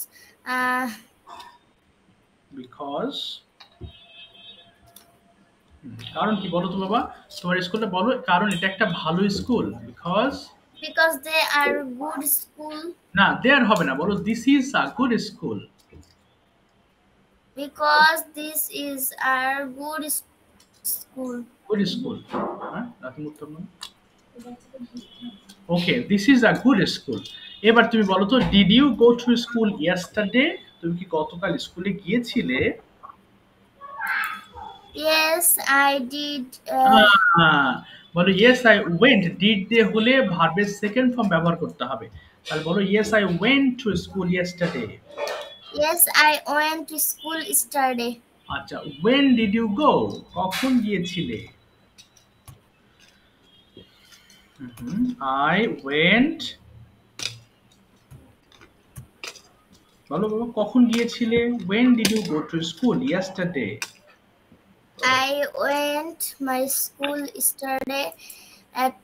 কারণ কি বলো তো বাবা, তোমার স্কুলটা বলো, কারণ এটা একটা ভালো school. because they are good school. না, দেয়ার হবে না, বলো this is a good school. Because this is a good school. Good school. Okay, this is a good school. এবার তুমি বলো তো, did you go to school yesterday? তুমি কি গতকাল স্কুলে গিয়েছিলে? Yes, I did. বলো yes I went. did দিয়ে হলে ভার্বের সেকেন্ড ফর্ম ব্যবহার করতে হবে। তাহলে বলো yes I went to school yesterday. Yes, I went to school yesterday. আচ্ছা, when did you go? কখন গিয়েছিলে? I went. বলো বাবা, কখন গিয়েছিলে? When did you go to school yesterday? I went my school yesterday at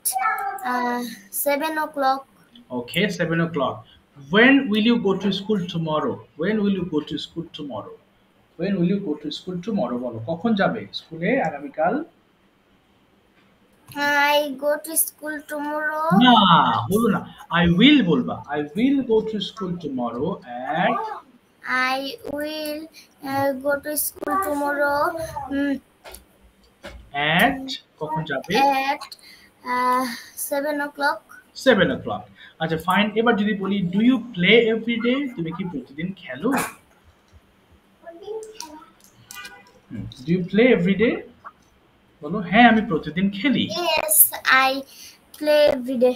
7 o'clock. Okay, 7 o'clock. When will you go to school tomorrow? When will you go to school tomorrow? When will you go to school tomorrow? বলো, কখন যাবে স্কুলে আগামীকাল? I go to school tomorrow. না, বলো না, I will বলবা। I will go to school tomorrow at. I will go to school tomorrow at কখন যাবে? At 7 o'clock. 7 o'clock. আচ্ছা, ফাইন। এবার যদি বলি, do you play every day? তুমি কি প্রতিদিন খেলো? Do you play every day? বলো, হ্যাঁ আমি প্রতিদিন খেলি। Yes, I play every day.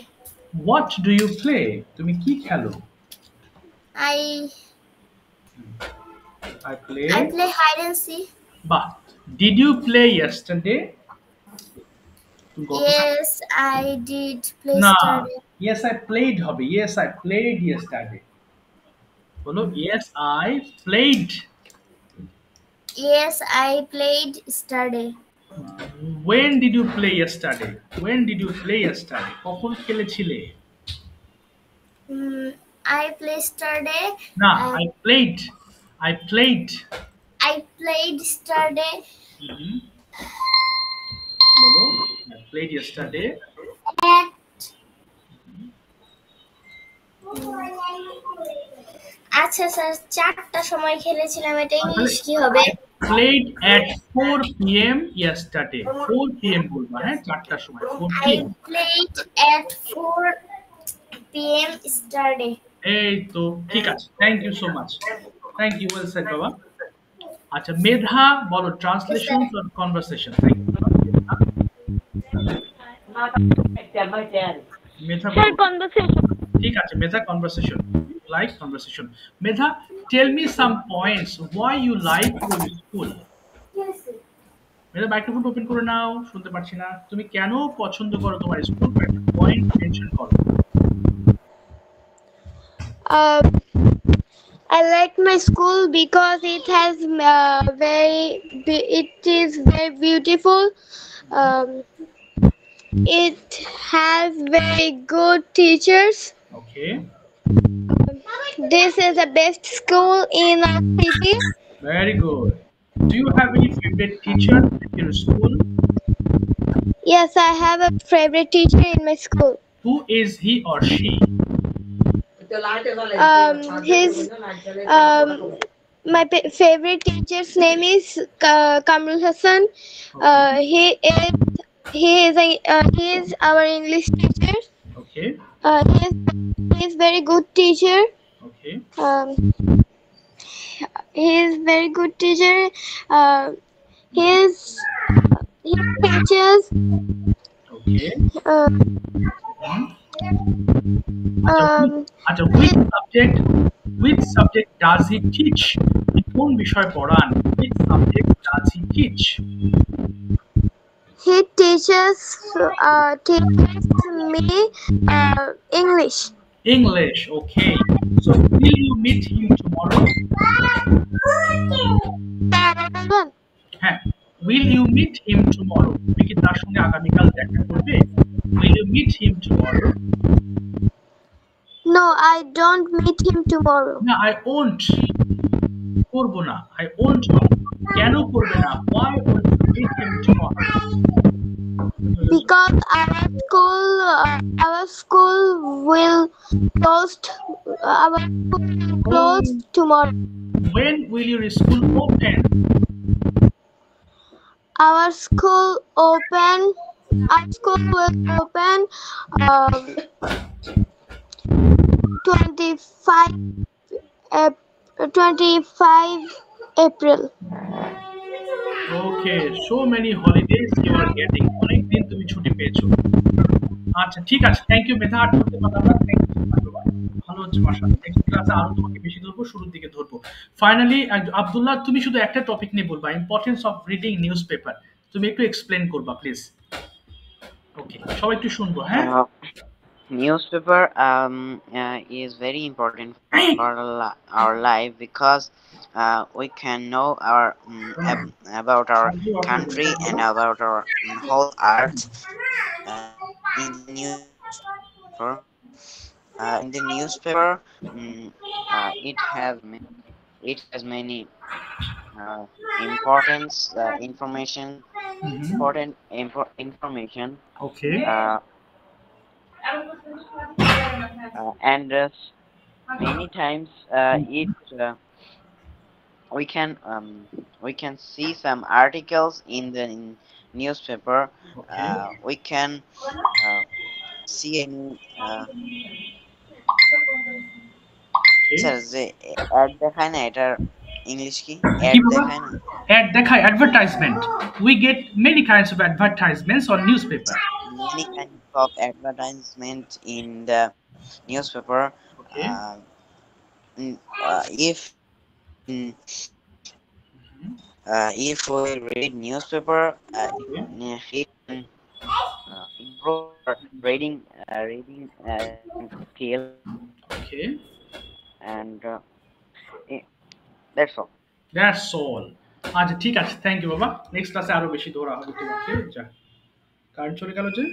What do you play? তুমি কি খেলো? I play hide and seek. But did you play yesterday? Yes, I did play না, yesterday. yes I played হবে. Yes I played yesterday. বলো yes I played. Yes, I played yesterday. When did you play yesterday? When did you play yesterday? কখন খেলেছিলে? I played yesterday. না, I played. I played. I played yesterday. বলো I played yesterday. At আচ্ছা sir 4টার সময় খেলেছিলাম, এটা English কি হবে? Played at 4 p.m. yesterday. 4 p.m. বলবা, হ্যাঁ 4টার সময় 4 I p.m. played at 4 p.m. yesterday. এই তো ঠিক আছে, thank you so much, thank you, well said বাবা। আচ্ছা মেধা বলো translation or conversation. Thank you Medha. Sir conversation. ঠিক আছে Medha, conversation, like conversation. Medha, tell me some points why you like your school. Medha microphone open করে নাও, শুনতে পাচ্ছি না। তুমি কেন পছন্দ করো তোমার স্কুল, পয়েন্ট মেনশন করো। I like my school because it has it is very beautiful. It has very good teachers. Okay. This is the best school in our city. Very good. Do you have any favorite teacher at your school? Yes, I have a favorite teacher in my school. Who is he or she? My favorite teacher's name is Kamrul Hassan. He is our English teacher. Okay. He is very good teacher. Okay. He is very good teacher. He teaches. Okay. Which subject does he teach? কোন বিষয় পড়ান? Which subject does he teach? He teaches me English. English, okay. So will you meet him tomorrow? হ্যাঁ, will you meet him tomorrow? তুমি কি তার সঙ্গে আগামীকাল দেখা করবে? Will you meet him tomorrow? No, I don't meet him tomorrow. না, I won't. করব না, I won't. কেন করবে না? Why won't you meet him tomorrow? Because our school will close tomorrow. When will your school open? Our school will open 25 April. Okay, so many holidays you are getting. অনেক দিন তুমি ছুটি পেয়েছো। আচ্ছা ঠিক আছে, থ্যাংক ইউ মেধা। আর করতে পারলাম না, থ্যাংক ইউ। ভালো হচ্ছে মাশাআল্লাহ। নেক্সট ক্লাসে আরো তোমাকে বেশি ধরবো, শুরুর দিকে ধরবো। ফাইনালি আব্দুল্লাহ, তুমি শুধু একটা টপিক নিয়ে বলবা, importance of reading news paper. তুমি একটু এক্সপ্লেন করবা প্লিজ। ওকে, সবাই একটু শুনবো। হ্যাঁ, newspaper is very important for our life because we can know about our country and about our whole earth in the newspaper. It has many important information. Okay. And many times we can see some articles in the newspaper. Okay. We can see any ad দেখায় না, এটার English কি? Ad দেখায় না, ad দেখায়, advertisement. We get many kinds of advertisements on newspaper. Many kinds of advertisement in the newspaper. Okay. if mm, if we read newspaper, it can improve our reading skill, okay, and that's all. That's all. আচ্ছা ঠিক আছে, thank you বাবা। Next ক্লাসে আরো বেশি ধরা হবে তোমাকে। যা, কারেন্ট চলে গেল যে।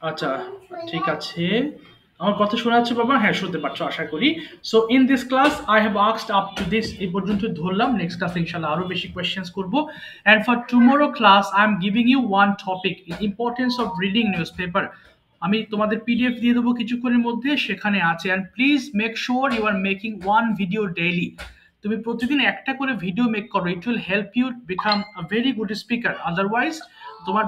আচ্ছা ঠিক আছে, আমার কথা শোনা যাচ্ছে বাবা? হ্যাঁ শুনতে পাচ্ছ আশা করি। So in this class I have asked up to this, এই পর্যন্ত ধরলাম। নেক্সট ক্লাসে ইনশাআল্লাহ আরো বেশি কোয়েশ্চেন্স করব। And for tomorrow class I am giving you one topic, importance of reading newspaper. আমি তোমাদের পিডিএফ দিয়ে দেবো কিছুক্ষণের মধ্যে, সেখানে আছে। And please make sure you are making one video daily. তুমি প্রতিদিন একটা করে ভিডিও মেক করো, it will help you become a very good speaker. Otherwise তোমার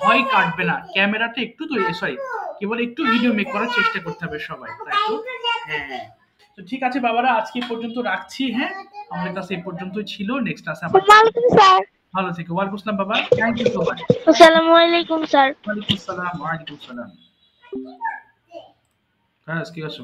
ভয় কাটবে না। ক্যামেরাটা একটু সরি কেবল একটু ভিডিও মেক করার চেষ্টা করতে হবে সবাই, তাই তো? হ্যাঁ, তো ঠিক আছে বাবারা, আজকে পর্যন্ত রাখছি। হ্যাঁ, আমাদের কাছে এই পর্যন্তই ছিল। নেক্সট ক্লাসে আবার স্যার। ভালো থেকো। ওয়ালাইকুম আসসালাম বাবা, থ্যাংক ইউ সো মাচ। আসসালামু আলাইকুম স্যার। ওয়ালাইকুম আসসালাম। ওয়ালাইকুম আসসালাম। হ্যাঁ, কি আছো?